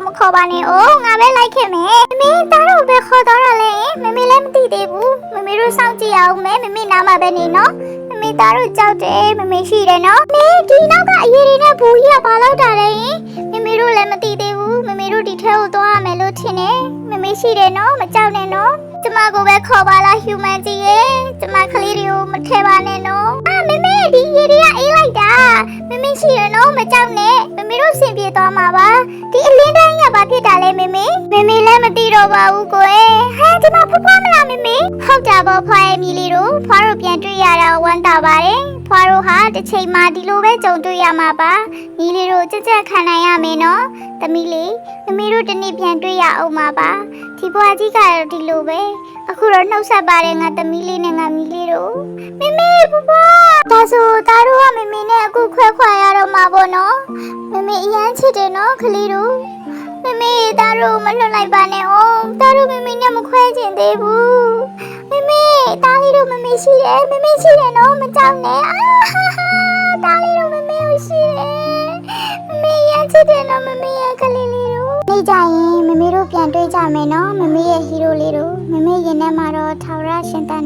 မခေါ်ပါနဲ့အိုးငါပဲလိုက်ခဲ့မယ်မမေသားတို့ပဲခေါ်တော့ရလဲမမေလည်းမသိသေးဘူးမမေတို့စောင့်ကြည့်အောင်မယ်မမေနားမှာပဲနေနော်မမေသားတို့ကြောက်တယ်မမေရှိတယ်နော်မင်းဒီနောက်ကအရေးတွေနဲ့ဘူးကြီးကဘာလောက်တာလဲမမေတို့လည်းမသိသေးဘူးမမေတို့ဒီထဲကိုသွားရမယ်လို့ထင်တယ်မမေရှိတယ်နော်မကြောက်နဲ့နော်ကျမကိုပဲခေါ်ပါလား human ကြီးရဲ့ကျမကလေးတွေကိုမထဲပါနဲ့နော်မမေဒီရေတွေကအေးလိုက်တာမမေရှိရနော်မကြောက်နဲ့မမေတို့ဆင်ပြေသွားမှာပါဒီအလင်းတိုင်းကဘာဖြစ်တာလဲမမေလည်းမသိတော့ပါဘူးကိုယ်ဟဲ့ဒီမှာဖွားဖွားမလားမမေဟုတ်တာပေါ့ဖွားရဲ့မိလေးတို့ဖွားတို့ပြန်တွေ့ရတာဝမ်းသာပါတယ်ဖွားတို့ဟာတစ်ချိန်မှဒီလိုပဲကြုံတွေ့ရမှာပါမိလေးတို့ကြက်ကြက်ခံနိုင်ရမယ်နော်သမီးလေးမမေတို့တနေ့ပြန်တွေ့ရအောင်ပါပါဒီဘွားကြီးကတော့ဒီလိုပဲအခုတော့နှုတ်ဆက်ပါတယ်ငါသမီးလေးနဲ့ငါမီးလေးတို့မမေဘဘဒါဆိုသားတို့ကမမေနဲ့အခုခွဲခွာရတော့မှာပေါ့နော်မမေအရန်ချစ်တယ်နော်ကလေးတို့မမေသားတို့မလွတ်လိုက်ပါနဲ့အောင်သားတို့မမေနဲ့မခွဲချင်သေးဘူးမမေသားလေးတို့မမေရှိတယ်နော်မကြောက်နဲ့သားလေးတို့မမေရှိတယ်မမေရန်ချစ်တယ်နော်မမေရဲ့ကလေးလေးတို့နေကြရင်မမေတို့ပြန်တွေ့ကြမယ်နော်မမေရဲ့ဟီးရိုးလေးတို့မမေရင်ထဲမှာတော့ထာဝရရှင်သန်